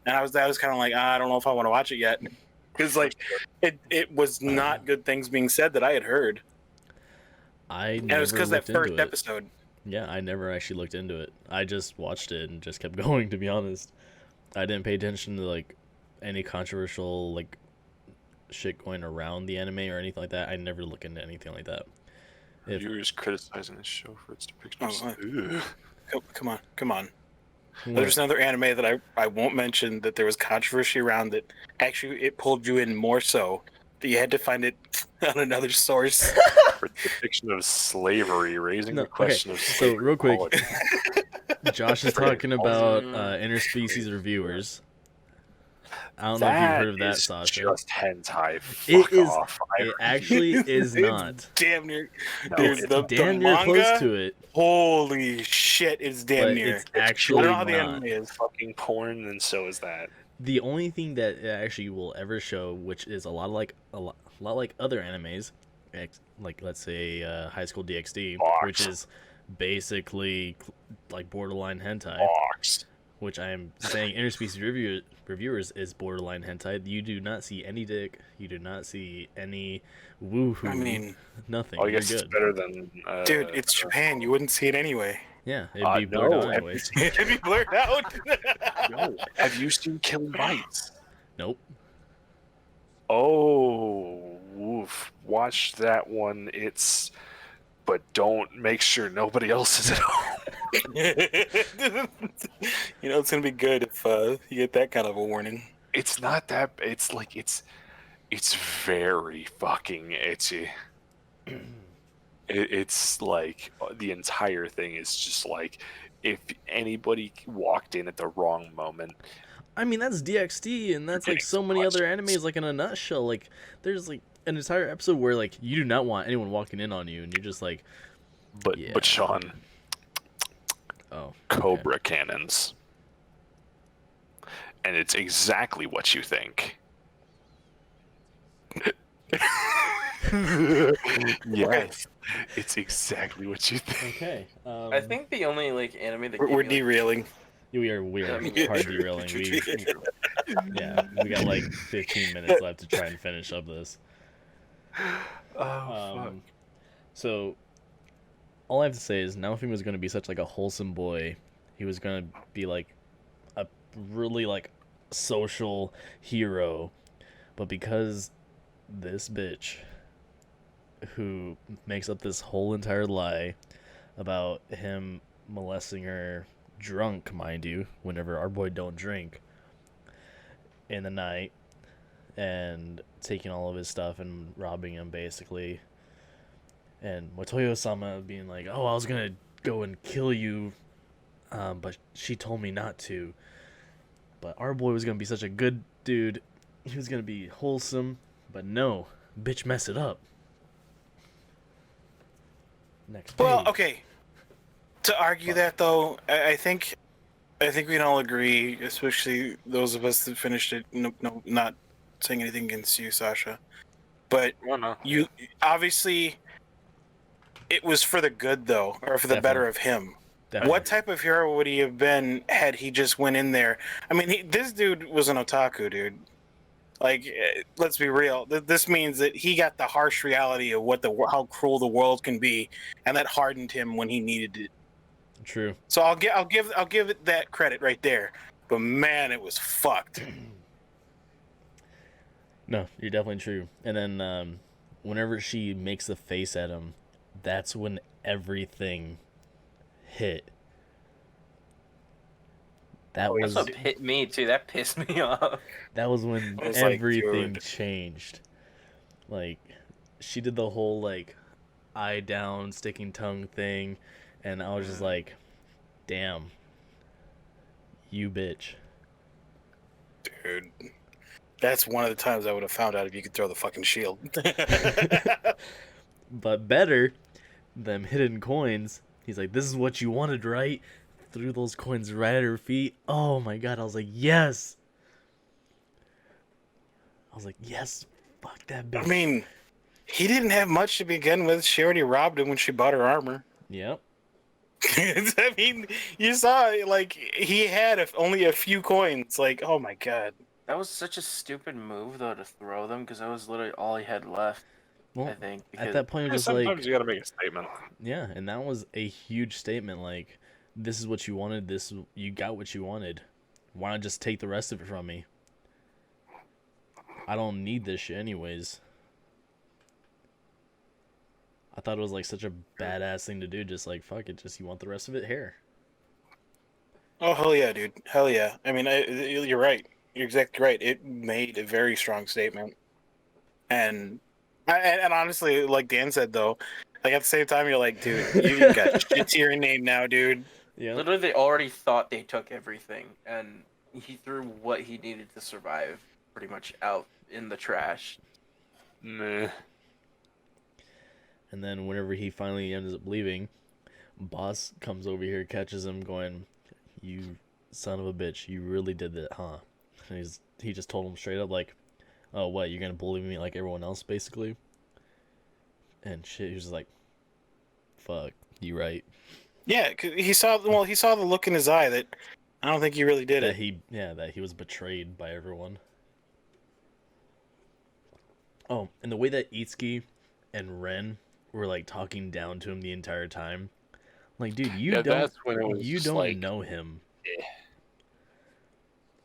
and I was kind of like, I don't know if I want to watch it yet, because like it was not good things being said that I had heard, And and it was because that first it. episode. Yeah, I never actually looked into it. I just watched it and just kept going, to be honest. I didn't pay attention to like any controversial like shit going around the anime or anything like that. I never look into anything like that. If- Reviewers criticizing this show for its depictions. Oh, Come on. What? There's another anime that I won't mention that there was controversy around that. Actually, it pulled you in more so that you had to find it on another source. For the depiction of slavery, raising No, the question okay, of so slavery. real quick, equality. Josh is talking about interspecies reviewers. I don't know if you've heard of that, is Sasha. Just hentai. It Fuck is. off. It actually is not. Damn near. No, There's it's the Damn near manga. close to it, Holy shit! It's damn but near. it's I actually don't know how the not. anime is. fucking porn, and so is that. The only thing that it actually will ever show, which is a lot like other animes, like let's say High School DxD, Box. which is basically like borderline hentai. Box. Which I am saying interspecies reviewers is borderline hentai. You do not see any dick. You do not see any woohoo. I mean, nothing. I You're guess it's good. better than. dude, it's Japan. You wouldn't see it anyway. Yeah, it'd be blurred no, out anyways. It'd be blurred out. No. Have you seen Killing Bites? Nope. Oh, woof. Watch that one. But don't make sure nobody else is at home. It's gonna be good if you get that kind of a warning. It's not that. It's very fucking itchy. It's like the entire thing is just like if anybody walked in at the wrong moment. I mean, that's DXT, and that's like so many other animes, like in a nutshell. Like, there's like an entire episode where like you do not want anyone walking in on you, and you're just like, yeah. But Sean, oh, Cobra cannons, and it's exactly what you think. Yes, it's exactly what you think. Okay. I think the only like anime that We're gave me, like, derailing. we are I mean, hard true. derailing. We got like 15 minutes left to try and finish up this. Fuck. So, all I have to say is Naofumi was going to be such like a wholesome boy. He was going to be like a really like social hero, but because this bitch who makes up this whole entire lie about him molesting her drunk, mind you, whenever our boy don't drink, in the night, and taking all of his stuff and robbing him basically, and Motoyo-sama being like, oh, I was gonna go and kill you, but she told me not to. But our boy was gonna be such a good dude, he was gonna be wholesome, but no, bitch mess it up. Next page. Well, okay. To argue that though, I think we can all agree, especially those of us that finished it. No, not saying anything against you, Sasha, but Well, no. you obviously it was for the good though, or for the better of him. Definitely. What type of hero would he have been had he just went in there? I mean, this dude was an otaku, dude. Like, let's be real. This means that he got the harsh reality of how cruel the world can be, and that hardened him when he needed it. True. So I'll give it that credit right there. But man, it was fucked. No, you're definitely true. And then whenever she makes the face at him, that's when everything hit. That was That's what hit me too. That pissed me off. that was when I was like, everything dude. changed. Like, she did the whole like eye down, sticking tongue thing, and I was just like, damn, you bitch. Dude, that's one of the times I would have found out if you could throw the fucking shield. But better, them hidden coins. He's like, this is what you wanted, right? Threw those coins right at her feet. Oh my god, I was like, yes. I was like, yes, fuck that bitch. I mean, he didn't have much to begin with. She already robbed him when she bought her armor. Yep. I mean, you saw, like, he had only a few coins. Like, oh my god. That was such a stupid move though to throw them because that was literally all he had left. Well, I think at that point, I'm just Sometimes like, you gotta make a statement. yeah, and that was a huge statement. Like, this is what you wanted. You got what you wanted. Why not just take the rest of it from me? I don't need this shit anyways. I thought it was like such a badass thing to do. Just like, fuck it, just you want the rest of it here. Oh, hell yeah, dude. Hell yeah. I mean, you're right. You're exactly right. It made a very strong statement. And honestly, like Dan said, though, like at the same time, you're like, dude, you got shit to your name now, dude. Yeah. Literally, they already thought they took everything, and he threw what he needed to survive pretty much out in the trash. Meh. And then whenever he finally ends up leaving, boss comes over here, catches him, going, "You son of a bitch, you really did that, huh?" And he just told him straight up, like, "Oh, what? You're gonna bully me like everyone else, basically?" And shit, he was just like, "Fuck, you right." Yeah, 'cause he saw the look in his eye that I don't think he really did That it. that he was betrayed by everyone. Oh, and the way that Itsuki and Ren were like talking down to him the entire time, like, dude, Yeah, that's when it was you just don't like, know him. eh.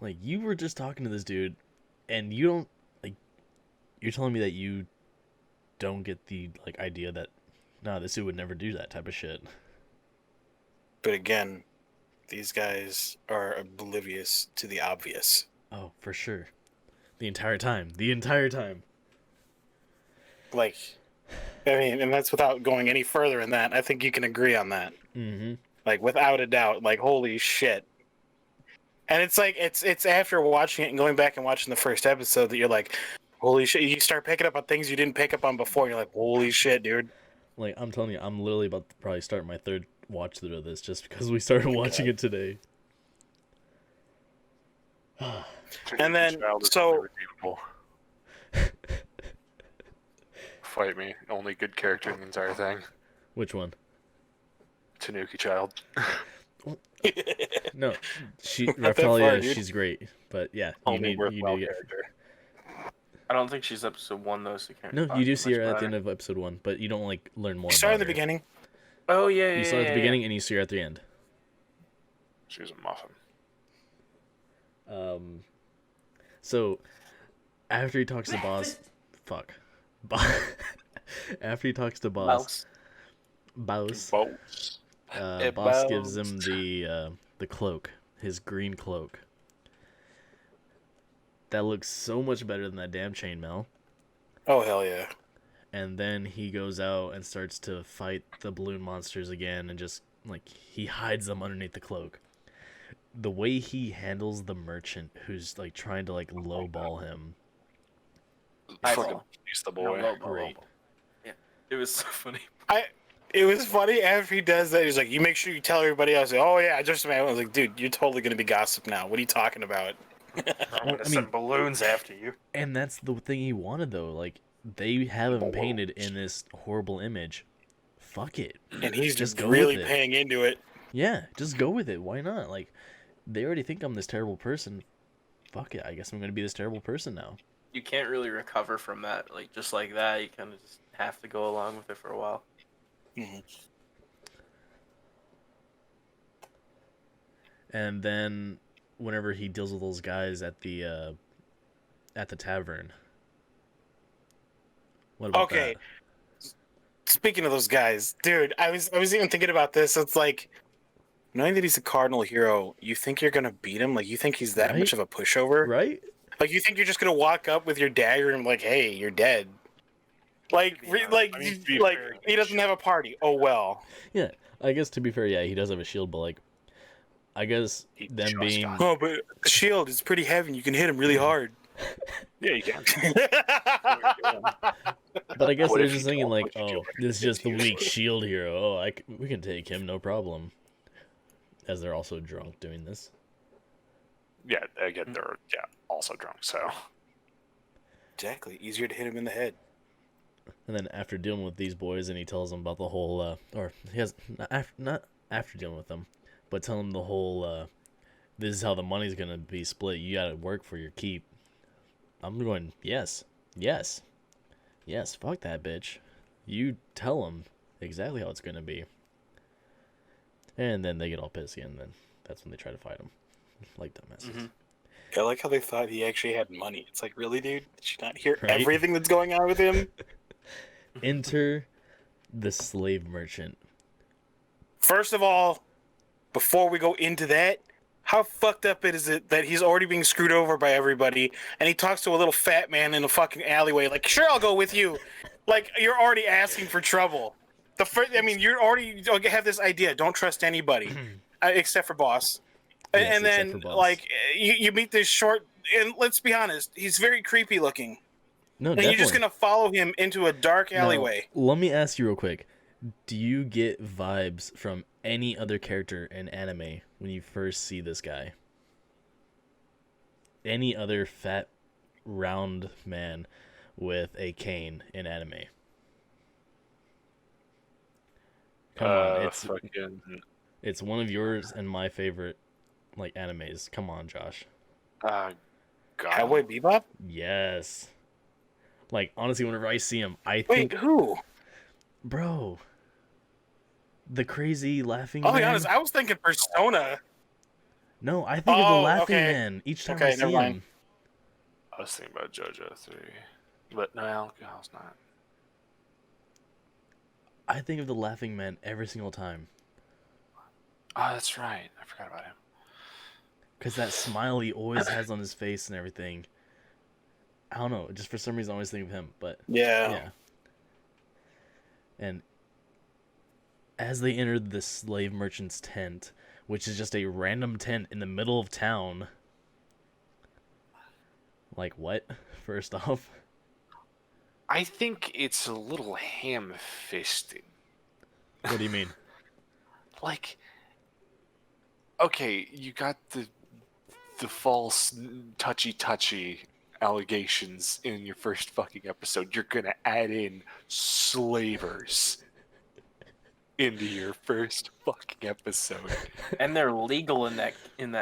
Like, you were just talking to this dude, and you don't like. You're telling me that you don't get the like idea that, nah, this dude would never do that type of shit. But again, these guys are oblivious to the obvious. Oh, for sure. The entire time. The entire time. Like, I mean, and that's without going any further in that. I think you can agree on that. Mm-hmm. Like, without a doubt, like, holy shit. And it's like, it's after watching it and going back and watching the first episode that you're like, holy shit. You start picking up on things you didn't pick up on before. You're like, holy shit, dude. Like, I'm telling you, I'm literally about to probably start my third watch through of this just because we started watching it today. And then, Child is so- unredeemable. Fight me. Only good character in the entire thing. Which one? Tanuki Child. No, she Not that Rafaelia, far, dude. she's great, but yeah, you Only need worthwhile to get. character. I don't think she's episode 1 though, so you can't. No, talk you do too see much her at about the end of episode 1, but you don't like learn more. You start about in the her. beginning. Oh yeah, You start at the beginning and you see her at the end. She was a muffin. So after he talks to boss, after he talks to boss, Mouse. Boats. boss gives him the cloak, his green cloak. That looks so much better than that damn chainmail. Oh, hell yeah. And then he goes out and starts to fight the balloon monsters again, and just like he hides them underneath the cloak. The way he handles the merchant who's like trying to like lowball him. Fucking he's the boy. Great. Yeah, it was so funny. It was funny after he does that. He's like, you make sure you tell everybody else. Oh, yeah, just a man. I was like, dude, you're totally going to be gossip now. What are you talking about? I'm Well, gonna I send mean- balloons after you. And that's the thing he wanted though. Like they have him painted in this horrible image. Fuck it. And he's Just just go really with it. paying into it. Yeah, just go with it. Why not? Like they already think I'm this terrible person. Fuck it. I guess I'm gonna be this terrible person now. You can't really recover from that, like just like that. You kind of just have to go along with it for a while. Mhm. And then whenever he deals with those guys at the tavern. What about Okay. that? Speaking of those guys, dude, I was even thinking about this. It's like, knowing that he's a cardinal hero, you think you're gonna beat him? Like, you think he's that Right? much of a pushover? Right? Like, you think you're just gonna walk up with your dagger and be like, "Hey, you're dead." Like, To be honest, like, I mean, to be like fair, he doesn't have a party. Oh well. Yeah. I guess to be fair, yeah, he does have a shield, but like I guess He them just being got- Oh, but the shield is pretty heavy. You can hit him really hard. Yeah, you can. But I guess What they're if just you thinking don't? like, What if you oh, do? this is just the It's weak useless. shield hero. Oh, we can take him, no problem. As they're also drunk doing this. Yeah, again, they're also drunk, so. Exactly. Easier to hit him in the head. And then after dealing with these boys, and he tells them about the whole, or he has not after dealing with them, but tell them the whole, this is how the money's gonna be split. You gotta work for your keep. I'm going, yes. Fuck that bitch. You tell them exactly how it's gonna be. And then they get all pissy, and then that's when they try to fight him, like dumbasses. Mhm. I like how they thought he actually had money. It's like, really, dude? Did you not hear Right? everything that's going on with him? Enter the slave merchant. First of all, before we go into that, how fucked up is it that he's already being screwed over by everybody, and he talks to a little fat man in a fucking alleyway, like, sure, I'll go with you. Like, you're already asking for trouble. You already have this idea. Don't trust anybody, except for boss. Yes, And except then, for boss. like, you meet this short, and let's be honest, he's very creepy looking. No, And definitely. you're just gonna follow him into a dark alleyway. Now, let me ask you real quick. Do you get vibes from any other character in anime when you first see this guy? Any other fat, round man with a cane in anime? Come on, it's one of yours and my favorite like animes. Come on, Josh. God. Cowboy Bebop? Yes. Like honestly, whenever I see him, I Wait, think, who? bro, the crazy laughing I'll be man. honest, I was thinking Persona. No, I think of the Oh, laughing okay. man each time Okay, I see never him. mind. I was thinking about JoJo 3. But no, alcohol's not. I think of the laughing man every single time. Oh, that's right. I forgot about him. Because that smile he always has on his face and everything. I don't know. Just for some reason, I always think of him. But Yeah. yeah. And as they entered the slave merchant's tent, which is just a random tent in the middle of town. Like, what? First off. I think it's a little ham-fisted. What do you mean? Like, okay, you got the false touchy allegations in your first fucking episode. You're gonna add in slavers into your first fucking episode, And they're legal in that and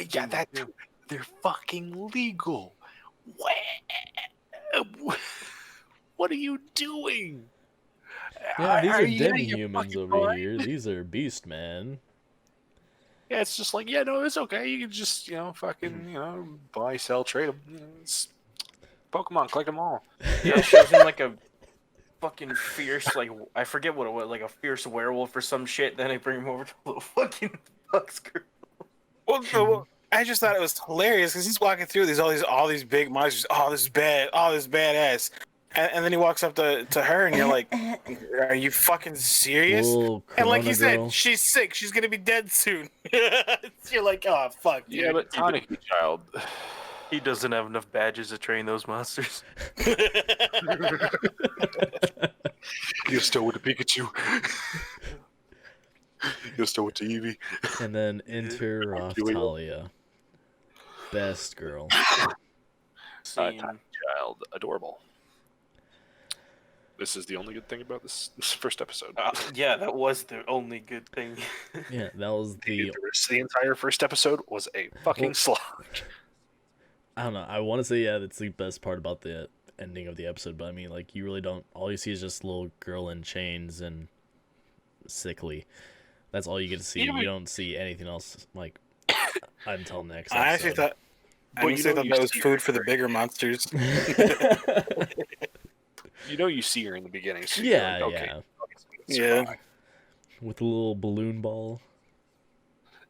yeah, that too. They're fucking legal. What are you doing? Yeah, these are you out of your demi-humans fucking over mind? here. These are beast, man. Yeah, it's just like, yeah, no, it's okay. You can just, fucking, buy, sell, trade them. It's Pokemon, collect them all. Yeah, it shows him like a fucking fierce, like, I forget what it was, like a fierce werewolf or some shit. Then I bring him over to a little fucking buck's girl. Well, I just thought it was hilarious because he's walking through all these big monsters. Oh, this is bad. Oh, this is badass. And then he walks up to her, and you're like, "Are you fucking serious?" Little And like Corona you said, girl. she's sick. She's gonna be dead soon. You're like, "Oh fuck." Yeah, but Tanuki Child. He doesn't have enough badges to train those monsters. You're still with the Pikachu. You're still with the Eevee. And then enter Raftalia. Best girl. Scene. Tanuki Child, adorable. This is the only good thing about this first episode. Yeah, that was the only good thing. Yeah, that was The rest of the entire first episode was a fucking slog. I don't know. I want to say, yeah, that's the best part about the ending of the episode, but I mean, like, you really don't. All you see is just a little girl in chains and sickly. That's all you get to see. Yeah, but- You don't see anything else, like, until next I actually episode. thought that was food for the bigger monsters. You see her in the beginning. So Yeah, you're like, okay, yeah. it's Yeah. fine. With a little balloon ball.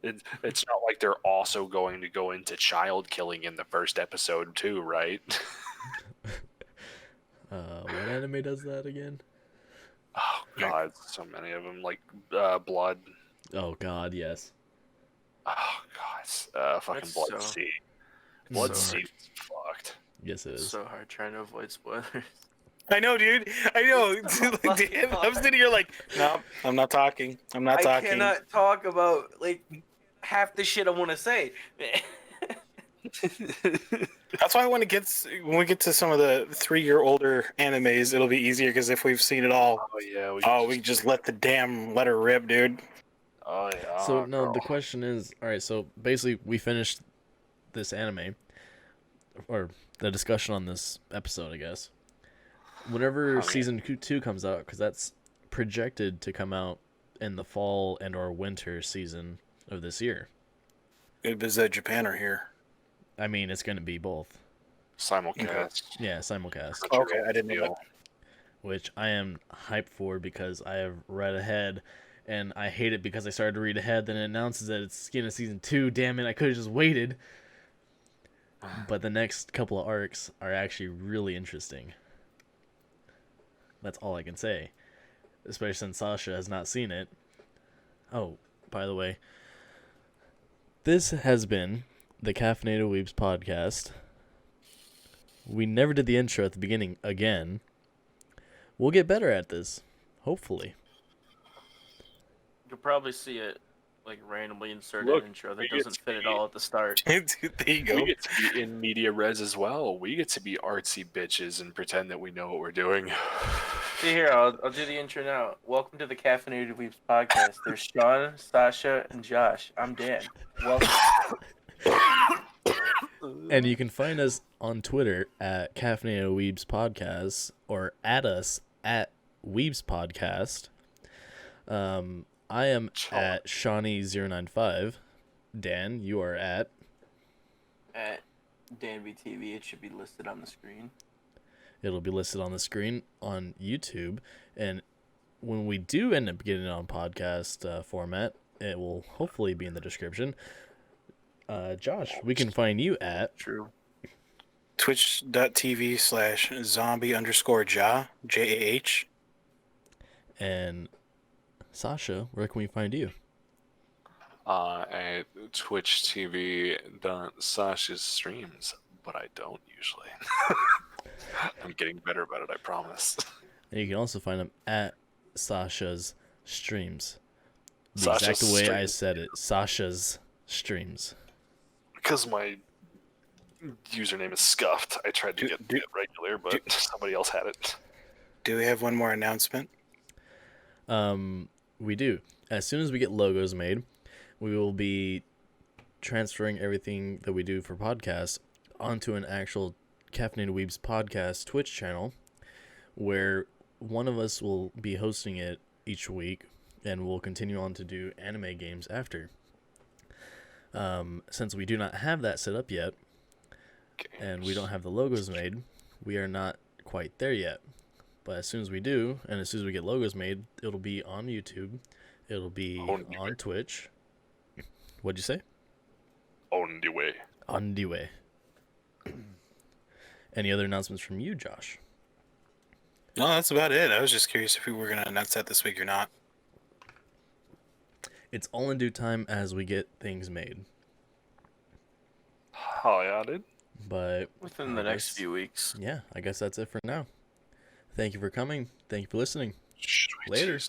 It's not like they're also going to go into child killing in the first episode too, right? What anime does that again? Oh god, so many of them. Like Blood. Oh God, yes. Oh god, fucking That's Blood so- Sea. Blood so Sea is fucked. Yes, it It's is. so hard trying to avoid spoilers. I know, dude. I know. Like, Dan, I'm sitting here like, no, I'm not talking. I'm not I talking. cannot talk about like half the shit I want to say. That's why when we get to some of the 3-year-older animes, it'll be easier because if we've seen it all, Oh yeah. we can just let her rip, dude. Oh yeah. So no, girl. the question is, all right. So basically, we finished this anime, or the discussion on this episode, I guess. Whenever yeah. season 2 comes out, because that's projected to come out in the fall and/or winter season of this year. Good biz Japan are here. I mean, it's going to be both. Simulcast. Yeah, simulcast, Okay, I didn't know that. which I am hyped for because I have read ahead, and I hate it because I started to read ahead, then it announces that it's in season 2. Damn it, I could have just waited. But the next couple of arcs are actually really interesting. That's all I can say. Especially since Sasha has not seen it. Oh, by the way, this has been the Caffeinated Weebs Podcast. We never did the intro at the beginning again. We'll get better at this, hopefully. You'll probably see it like randomly inserted Look, intro we that get doesn't to fit at be- all at the start. There you go. We get to be in media res as well. We get to be artsy bitches and pretend that we know what we're doing. See here, I'll do the intro now. Welcome to the Caffeinated Weebs Podcast. There's Sean, Sasha, and Josh. I'm Dan. Welcome. And you can find us on Twitter at Caffeinated Weebs Podcast or at us at Weebs Podcast. I am at Shawnee095. Dan, you are at DanVTV. It should be listed on the screen. It'll be listed on the screen on YouTube. And when we do end up getting it on podcast format, it will hopefully be in the description. Josh, we can find you at True. Twitch.tv/zombie_jah, JAH. And Sasha, where can we find you? At Twitch TV Sasha's streams, but I don't usually. I'm getting better about it, I promise. And you can also find them at Sasha's streams. The Sasha's exact way I streams. said it. Sasha's streams. Because my username is scuffed. I tried to get it regular, but somebody else had it. Do we have one more announcement? We do. As soon as we get logos made, we will be transferring everything that we do for podcasts onto an actual Caffeinated Weebs Podcast Twitch channel, where one of us will be hosting it each week, and we'll continue on to do anime games after. Since we do not have that set up yet, and we don't have the logos made, we are not quite there yet. But as soon as we do, and as soon as we get logos made, it'll be on YouTube, it'll be on Twitch. What'd you say? On the way. On the way. Any other announcements from you, Josh? No, that's about it. I was just curious if we were going to announce that this week or not. It's all in due time as we get things made. Oh, yeah, dude. But Within the next few weeks. Yeah, I guess that's it for now. Thank you for coming. Thank you for listening. Sweet Later. Jesus.